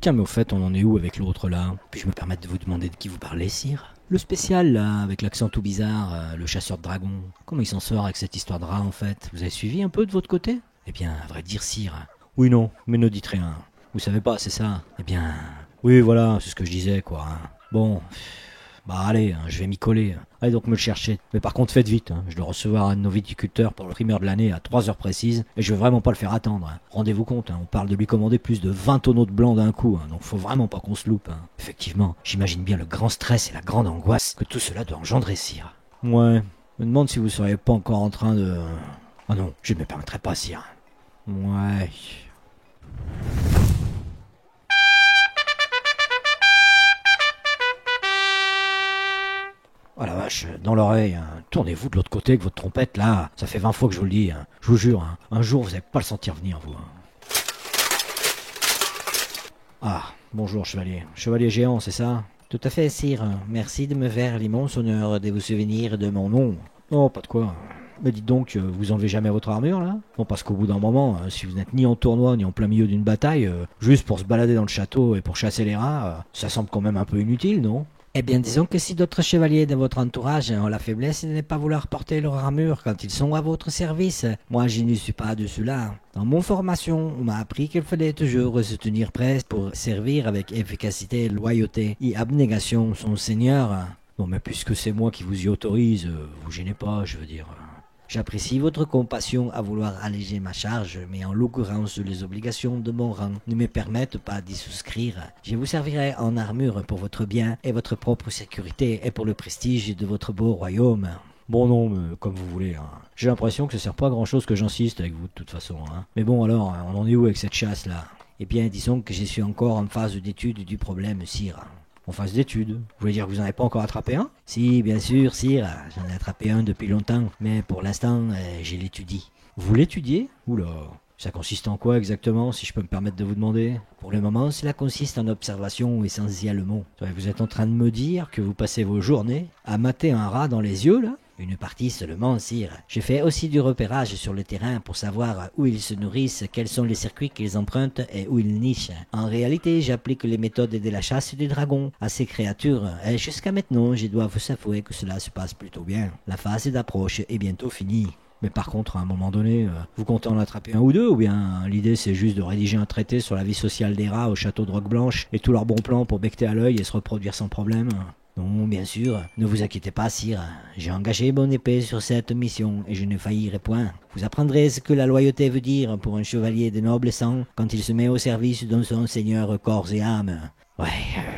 Tiens, mais au fait, on en est où avec l'autre là? Puis-je me permettre de vous demander de qui vous parlez, sire? Le spécial là, avec l'accent tout bizarre, le chasseur de dragons. Comment il s'en sort avec cette histoire de rat en fait? Vous avez suivi un peu de votre côté? Eh bien, à vrai dire, sire. Oui, non, mais ne dites rien. Vous savez pas, c'est ça? Eh bien, oui, voilà, c'est ce que je disais quoi. Bon, bah allez, je vais m'y coller. Allez donc me le chercher. Mais par contre, faites vite. Je dois recevoir un de nos viticulteurs pour le primeur de l'année à 3 heures précises. Et je veux vraiment pas le faire attendre. Rendez-vous compte, on parle de lui commander plus de 20 tonneaux de blanc d'un coup. Donc faut vraiment pas qu'on se loupe. Effectivement, j'imagine bien le grand stress et la grande angoisse que tout cela doit engendrer, sire. Ouais, je me demande si vous seriez pas encore en train de... Ah non, je ne me permettrai pas, sire. Ouais... Oh la vache, dans l'oreille, tournez-vous de l'autre côté avec votre trompette là, ça fait 20 fois que je vous le dis, je vous jure, un jour vous n'allez pas le sentir venir vous. Ah, bonjour chevalier, chevalier géant c'est ça? Tout à fait sire, merci de me faire l'immense honneur de vous souvenir de mon nom. Oh pas de quoi, mais dites donc, vous enlevez jamais votre armure là? Non parce qu'au bout d'un moment, si vous n'êtes ni en tournoi ni en plein milieu d'une bataille, juste pour se balader dans le château et pour chasser les rats, ça semble quand même un peu inutile non? Eh bien, disons que si d'autres chevaliers de votre entourage ont la faiblesse de ne pas vouloir porter leur armure quand ils sont à votre service, moi je n'y suis pas de cela. Dans mon formation, on m'a appris qu'il fallait toujours se tenir prêt pour servir avec efficacité, loyauté et abnégation son Seigneur. Non mais puisque c'est moi qui vous y autorise, vous gênez pas, je veux dire... J'apprécie votre compassion à vouloir alléger ma charge, mais en l'occurrence, les obligations de mon rang ne me permettent pas d'y souscrire. Je vous servirai en armure pour votre bien et votre propre sécurité et pour le prestige de votre beau royaume. Bon non, mais comme vous voulez. J'ai l'impression que ça sert pas à grand chose que j'insiste avec vous de toute façon. Mais bon alors, on en est où avec cette chasse là? Eh bien, disons que je suis encore en phase d'étude du problème, sire. En phase d'études. Vous voulez dire que vous n'en avez pas encore attrapé un? Si, bien sûr, sire, j'en ai attrapé un depuis longtemps, mais pour l'instant, je l'étudie. Vous l'étudiez? Oula, ça consiste en quoi exactement, si je peux me permettre de vous demander? Pour le moment, cela consiste en observation essentiellement. Vous êtes en train de me dire que vous passez vos journées à mater un rat dans les yeux, là? Une partie seulement, sire. Je fais aussi du repérage sur le terrain pour savoir où ils se nourrissent, quels sont les circuits qu'ils empruntent et où ils nichent. En réalité, j'applique les méthodes de la chasse du dragon à ces créatures. Et jusqu'à maintenant, je dois vous avouer que cela se passe plutôt bien. La phase d'approche est bientôt finie. Mais par contre, à un moment donné, vous comptez en attraper un ou deux, ou bien l'idée c'est juste de rédiger un traité sur la vie sociale des rats au château de Roqueblanche et tous leurs bons plans pour becter à l'œil et se reproduire sans problème? Non, bien sûr, ne vous inquiétez pas, sire. J'ai engagé mon épée sur cette mission et je ne faillirai point. Vous apprendrez ce que la loyauté veut dire pour un chevalier de noble sang quand il se met au service de son seigneur corps et âme. Ouais,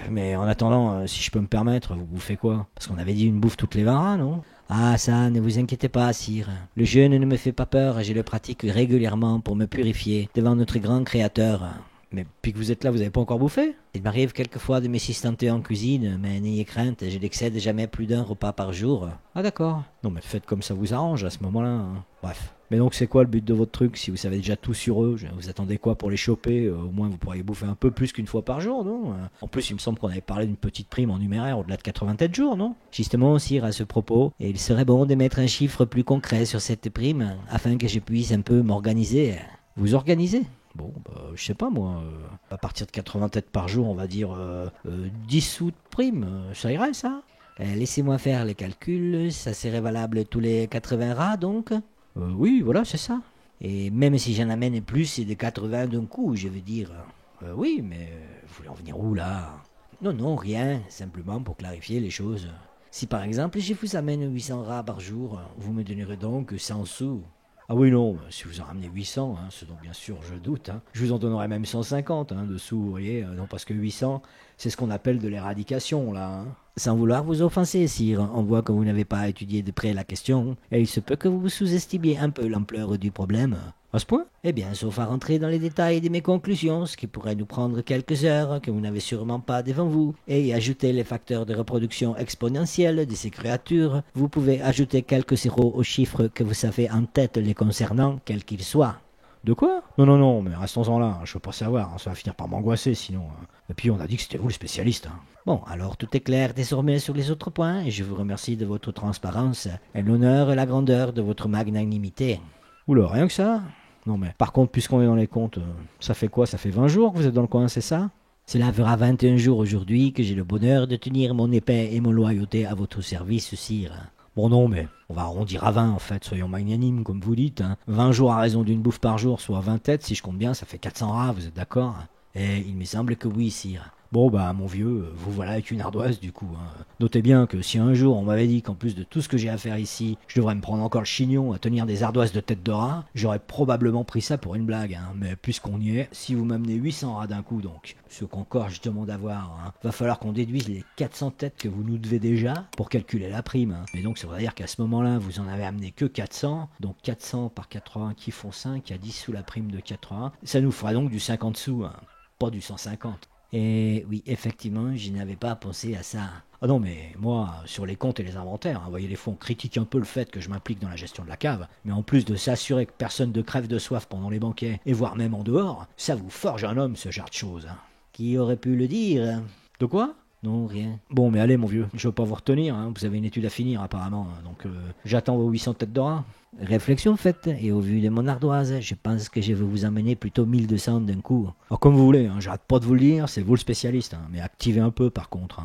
mais en attendant, si je peux me permettre, vous bouffez quoi? Parce qu'on avait dit une bouffe toutes les 20 rats, non? Ah ça, ne vous inquiétez pas, sire. Le jeûne ne me fait pas peur et je le pratique régulièrement pour me purifier devant notre grand créateur. Mais puis que vous êtes là, vous n'avez pas encore bouffé? Il m'arrive quelquefois de m'assistanter en cuisine, mais n'ayez crainte, je n'excède jamais plus d'un repas par jour. Ah d'accord. Non mais faites comme ça vous arrange à ce moment-là. Bref. Mais donc c'est quoi le but de votre truc si vous savez déjà tout sur eux? Vous attendez quoi pour les choper? Au moins vous pourriez bouffer un peu plus qu'une fois par jour, non? En plus il me semble qu'on avait parlé d'une petite prime en numéraire au-delà de 87 jours, non? Justement, sire, à ce propos, et il serait bon de mettre un chiffre plus concret sur cette prime, afin que je puisse un peu m'organiser. Vous organiser? Bon, je sais pas moi, à partir de 80 têtes par jour, on va dire 10 sous de prime, ça irait ça? Laissez-moi faire les calculs, ça serait valable tous les 80 rats donc? Oui, voilà, c'est ça. Et même si j'en amène plus, c'est de 80 d'un coup, je veux dire. Oui, mais vous voulez en venir où là? Non, non, rien, simplement pour clarifier les choses. Si par exemple je vous amène 800 rats par jour, vous me donnerez donc 100 sous. Ah oui, non, si vous en ramenez 800, ce dont bien sûr je doute, je vous en donnerai même 150 dessous, vous voyez, non parce que 800, c'est ce qu'on appelle de l'éradication, là. Sans vouloir vous offenser, sire, on voit que vous n'avez pas étudié de près la question, et il se peut que vous sous-estimiez un peu l'ampleur du problème. À ce point? Eh bien, sauf à rentrer dans les détails de mes conclusions, ce qui pourrait nous prendre quelques heures, que vous n'avez sûrement pas devant vous, et y ajouter les facteurs de reproduction exponentielle de ces créatures, vous pouvez ajouter quelques zéros aux chiffres que vous savez en tête les concernant, quels qu'ils soient. De quoi? Non, non, non, mais restons-en là, je veux pas savoir, ça va finir par m'angoisser sinon. Et puis on a dit que c'était vous le spécialiste. Bon, alors tout est clair désormais sur les autres points, et je vous remercie de votre transparence, et l'honneur et la grandeur de votre magnanimité. Oula, rien que ça? Non mais, par contre, puisqu'on est dans les comptes, ça fait quoi? Ça fait 20 jours que vous êtes dans le coin, c'est ça? Cela fera 21 jours aujourd'hui que j'ai le bonheur de tenir mon épée et mon loyauté à votre service, sire. Bon non, mais on va arrondir à 20 en fait, soyons magnanimes comme vous dites. 20 jours à raison d'une bouffe par jour, soit 20 têtes, si je compte bien, ça fait 400 rats, vous êtes d'accord? Eh, il me semble que oui, sire. Bon bah mon vieux, vous voilà avec une ardoise du coup. Notez bien que si un jour on m'avait dit qu'en plus de tout ce que j'ai à faire ici, je devrais me prendre encore le chignon à tenir des ardoises de tête de rat, j'aurais probablement pris ça pour une blague. Mais puisqu'on y est, si vous m'amenez 800 rats d'un coup donc, ce qu'encore je demande à voir, va falloir qu'on déduise les 400 têtes que vous nous devez déjà pour calculer la prime. Mais donc ça veut dire qu'à ce moment-là, vous en avez amené que 400, donc 400 par 80 qui font 5, il y a 10 sous la prime de 80, ça nous fera donc du 50 sous, pas du 150. Et oui, effectivement, je n'avais pas pensé à ça. Ah non, mais moi, sur les comptes et les inventaires, voyez, les fois, on critique un peu le fait que je m'implique dans la gestion de la cave, mais en plus de s'assurer que personne ne crève de soif pendant les banquets, et voire même en dehors, ça vous forge un homme, ce genre de choses. Qui aurait pu le dire? De quoi? Non, rien. Bon, mais allez, mon vieux, je veux pas vous retenir, vous avez une étude à finir, apparemment, donc j'attends vos 800 têtes d'ora. Réflexion faite, et au vu de mon ardoise, je pense que je vais vous emmener plutôt 1200 d'un coup. Alors comme vous voulez, j'arrête pas de vous le dire, c'est vous le spécialiste, mais activez un peu par contre.